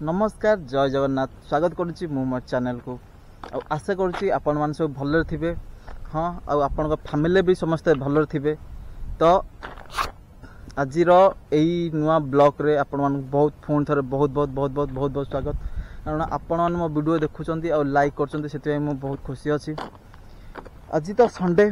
नमस्कार जय जगन्नाथ स्वागत करुच्ची मो चैनल को आशा करुच्ची आपण मान सब भलरे थिबे। हाँ आपण फैमिली भी समस्ते भलरे थिबे। तो आज यही नुआ ब्लॉग रे आपण मान बहुत फोन थरे बहुत बहुत बहुत बहुत बहुत बहुत स्वागत। कारण आपण मान मो वीडियो देखुचंती और लाइक करचंती सेति मु बहुत खुशी अछि। आज तो संडे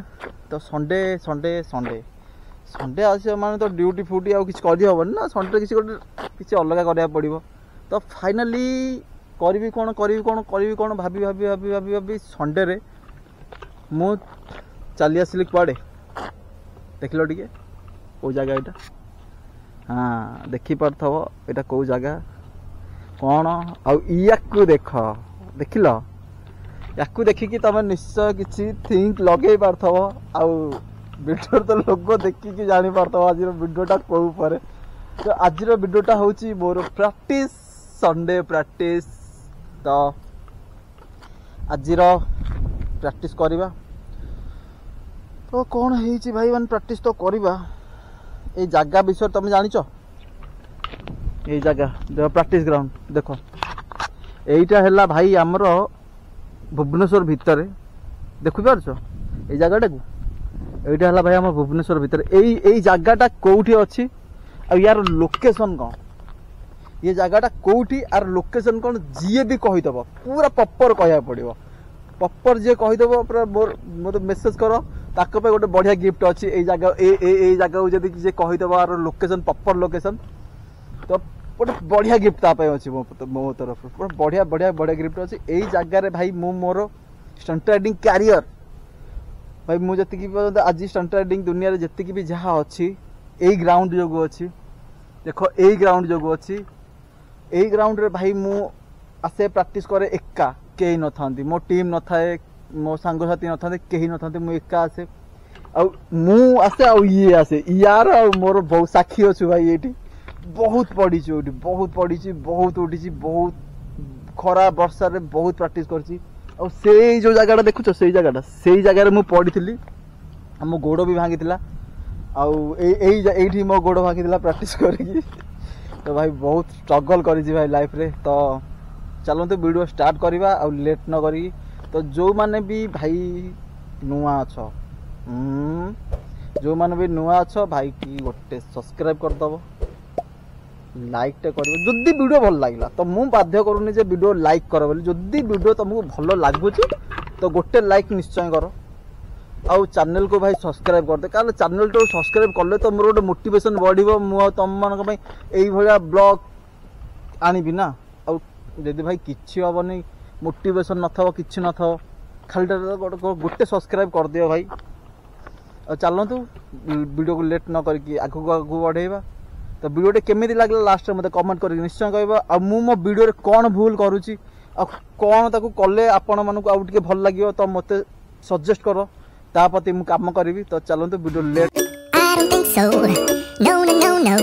संडे आज माने तो ड्यूटी फूटी आ किछ करि हबन ना। संडे किछ अलग करिया पड़िबो। तो फाइनाली करी कौन भाभी भाभी भाभी भाभी भाभी संडे रे मु चली आसली कुआडे देख लो टिके को जगह एटा। हाँ देखी पारथबो एटा को जगह कौन आकु देख लो याकू देखिकी तुम निश्चय किसी थिंक लगे पारथबो। आउ वीडियो तो लोग देखिकी जानी पारथबो आज वीडियोटा को ऊपर। तो आज वीडियोटा होची मोर प्रैक्टिस संडे प्रैक्टिस। तो आज प्रैक्टिस करिबा तो कौन है भाई मान प्रैक्टिस तो करिबा। ए जगह विषय तुम जानिच ये जगह जो प्रैक्टिस ग्राउंड देखो एटा हैला भाई आमर भुवनेश्वर भितर देखु पारछ ए जगहटा को एटा हैला भाई आम भुवनेश्वर भितर एई जगहटा कोठी अछि आ यार लोकेशन कौन ये जगहटा कोठी आर लोकेशन कौन जी भी कहीदेव पूरा प्रॉपर कहया पड़ो। प्रॉपर जी कहीदेव पूरा मोर मेसेज कर ताक पे गोटे बढ़िया गिफ्ट अच्छी ए जगह को जब जी कहीदेव आर लोकेशन प्रॉपर लोकेशन तो गोटे बढ़िया गिफ्ट तापाई अच्छी मो तरफ बढ़िया बढ़िया बढ़िया गिफ्ट अच्छी। यही जगार भाई मु मोर स्टंट राइडिंग कैरियर भाई मुझे आज स्टंट राइडिंग दुनिया रे जति भी जहाँ अच्छी यही ग्राउंड जो अच्छी देखो यही ग्राउंड जो अच्छी यही ग्राउंड रे भाई मु आसे प्रैक्टिस करे एका कहीं न था मो टीम न थाए मो सांगसाथी न था कहीं न था मु एका आसे मु आसे ये आसे यार मोर बहुत साक्षी अच्छु भाई ये बहुत पड़ी बहुत पड़ी बहुत उठी बहुत खरा वर्षा रे बहुत प्रैक्टिस करची। से जो जगह देखुच से जगह मु पड़ी मो गोड़ भी भांगी आठी मो गोड़ भांगी प्रैक्टिस करी। तो भाई बहुत स्ट्रगल करी भाई लाइफ रे। तो चलते वीडियो स्टार्ट करवा आ लेट न करी। तो जो माने भी भाई नुआ अच्छ जो माने भी नुआ अच्छ भाई की गोटे सब्सक्राइब करदब लाइक टे कर जदि वीडियो भल लगे तो मु बाध्य करूनी जे वीडियो लाइक कर बोली। जदि वीडियो तुमको भल लगुच तो गोटे लाइक निश्चय कर आउ चैनल को भाई सब्सक्राइब करदे। कारण चैनल तो सब्सक्राइब कले तो मोर गोटे मोटिवेशन बढ़िबो मु तुम मान एई भलिया ब्लॉग आनिबी ना। आउ जदि भाई किछि हबनी मोटिवेशन नथबो किछि नथबो खाली गोटे सब्सक्राइब कर दियो भाई। और चलतु वीडियो को लेट न करके आगु आगु बढ़ेबा। तो वीडियो केमिति लागला लास्ट में मते कमेंट करके निश्चय कहबा। आ मु मो वीडियो रे कोन भूल करूची आ कोन ताकू कले आपण मानकू आउ टिके भल लागियो तो मते सजेस्ट करो तापति मु काम करिवि। तो चलंतु video late. I don't think so. No, no, no, no.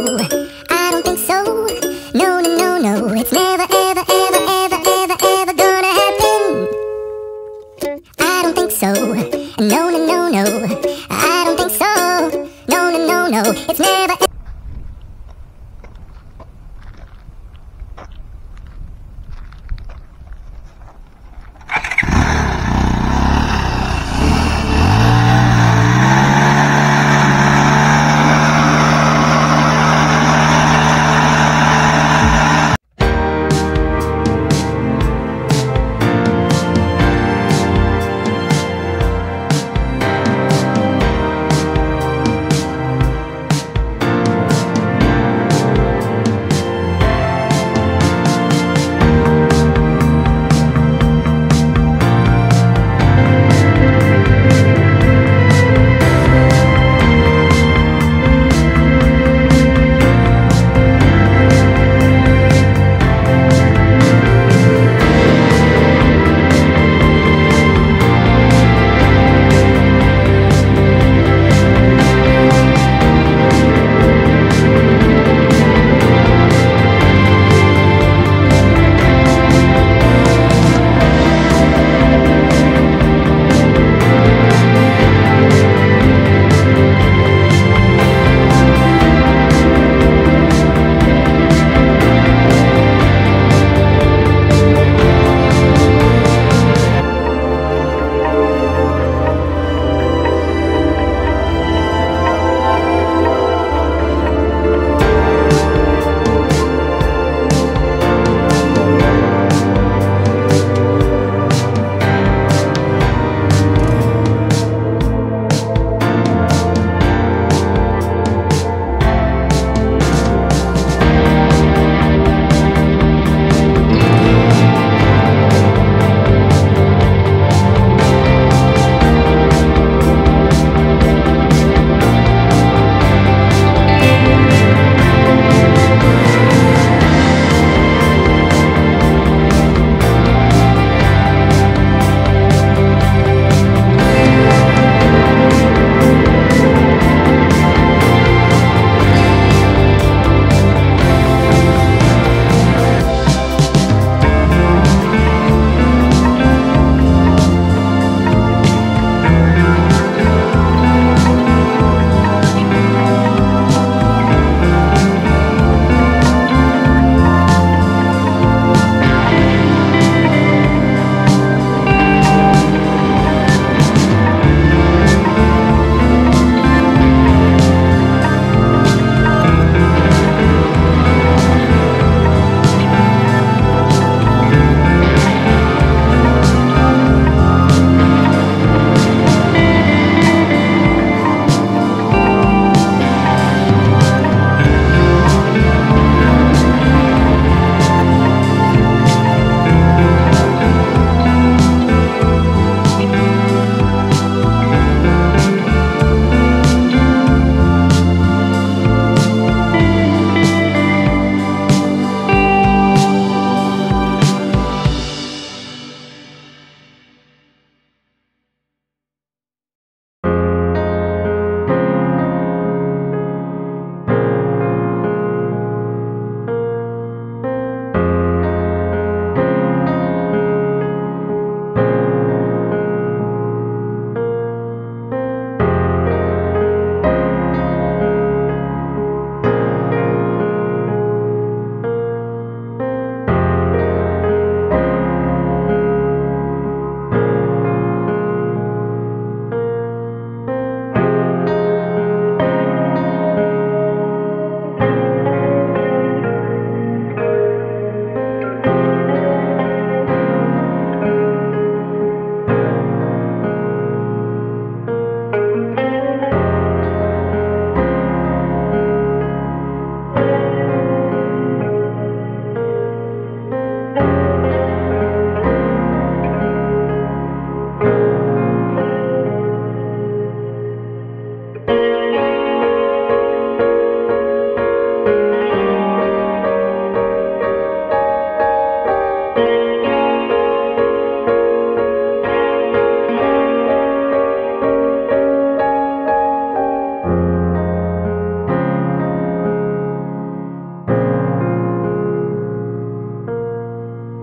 I don't think so. No, no, no, no. It's never, ever, ever, ever, ever, ever gonna happen. I don't think so. No, no, no, no. I don't think so. No, no, no, no. It's never.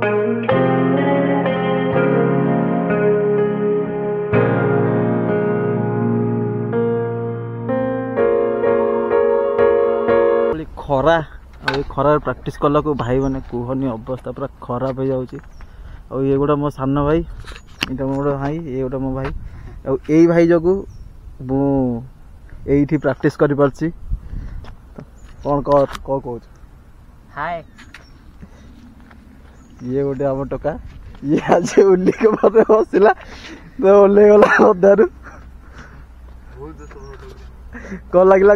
खरा खरार practice कला को भाई मैंने कहनी अवस्था पूरा खराब हो जाऊँगी। ये गोटा मो सान भाई ये मो गोटे भाई ये गोटे मो भाई यही भाई जो मुझे प्रैक्टिस कर पार्सी कौन कह हाय ये गोटे आम टोका ये आज उल्ली के मत बसला तो ओल्ले गला अधारू कौन लगला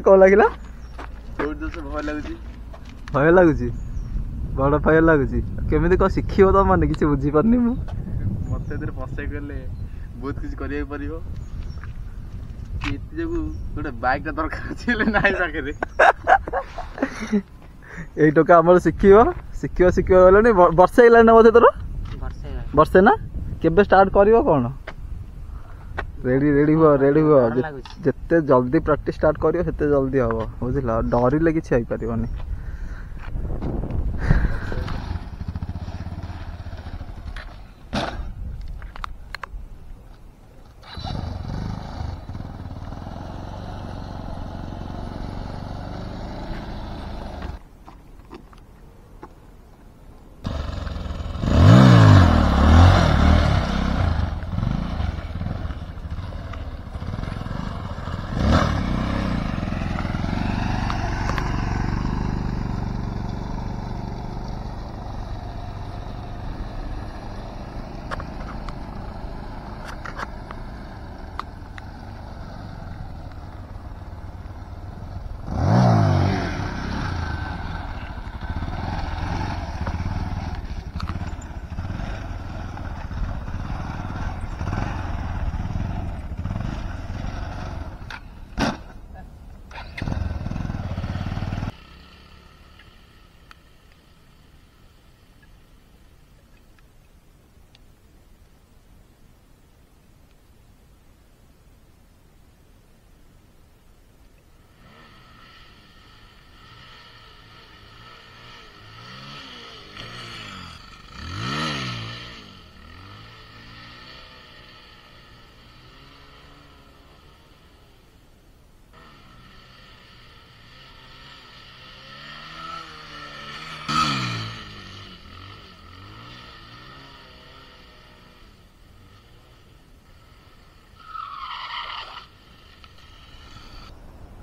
भय लगुच बड़ भय लगुच केमी कौन शिख तो मैंने किसी बुझीपारनी मत फसाई गले बहुत किसी कर गोटे बाइक दरकार अच्छे यही टोका आम शिख गलानी वर्षे है बोधे तोर वर्षे ना केबे स्टार्ट कर कौन रेडी हुआ जिते जल्दी प्रैक्टिस स्टार्ट करियो सेते जल्दी हम बुझला डरिले किसी हो पारनी।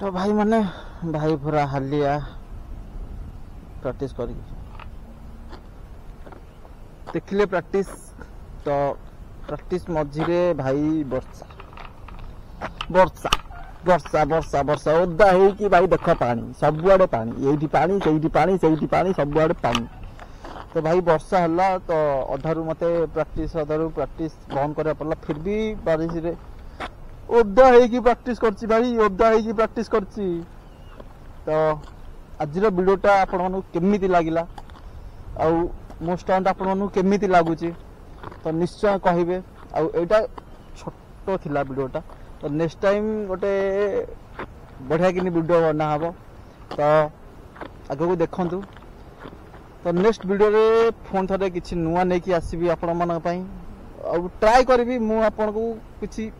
तो भाई मैंने भाई पूरा हालिया प्रैक्टिस कर देखिले प्रैक्टिस तो प्रैक्टिस मझिरे भाई वर्षा वर्षा वर्षा वर्षा वर्षा ओदा हो कि भाई देख पानी सबुआड़े पानी ये पानी से पानी सबुआड़े पानी तो भाई वर्षा है तो अधारू मत प्रैक्टिस बंद करा पड़ा फिर भी बारिश रे ओदा है प्रैक्टिस करची भाई ओदा है प्रैक्टिस करची। तो आज वीडियोटा आपण केमिति लागिला आउ मो स्टंट आपण केमिति लागुची तो निश्चय कहिबे आउ एटा छोटो थिला वीडियोटा तो नेक्स्ट टाइम गोटे बढ़िया किनी वीडियो बना हबो तो आगो को देखंतु। तो नेक्स्ट वीडियो रे फोन थरे किछि नुवा नै कि आसीबी आपण मन पई आउ ट्राई करबी मु आपण को किछि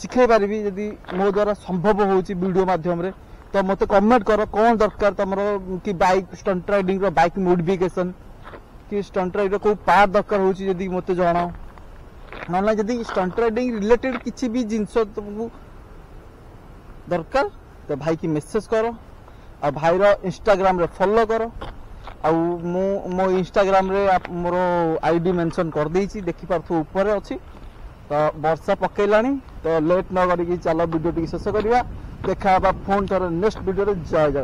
शिखाई पारि यदि मो द्वारा संभव होची वीडियो माध्यम रे तो मते कमेंट करो कौन दरकार तमरो कि बाइक स्टंट राइडिंग रो बाइक मॉडिफिकेशन कि स्टंट राइड को पार्ट दरकार होची यदि मते जणाओ नला यदि स्टंट राइडिंग रिलेटेड किछि भी जिंस तुमको दरकार तो भाई की मेसेज करो आ भाई रो इंस्टाग्राम रे फॉलो करो आ मो इंस्टाग्राम रे मोर आईडी मेंशन कर देछि देखि पारथु ऊपर अछि। तो वर्षा पकेलानी तो लेट न करी चलो वीडियो टी शेष करवा देखा फोन थोड़ा नेक्स्ट वीडियो जय जगन्नाथ।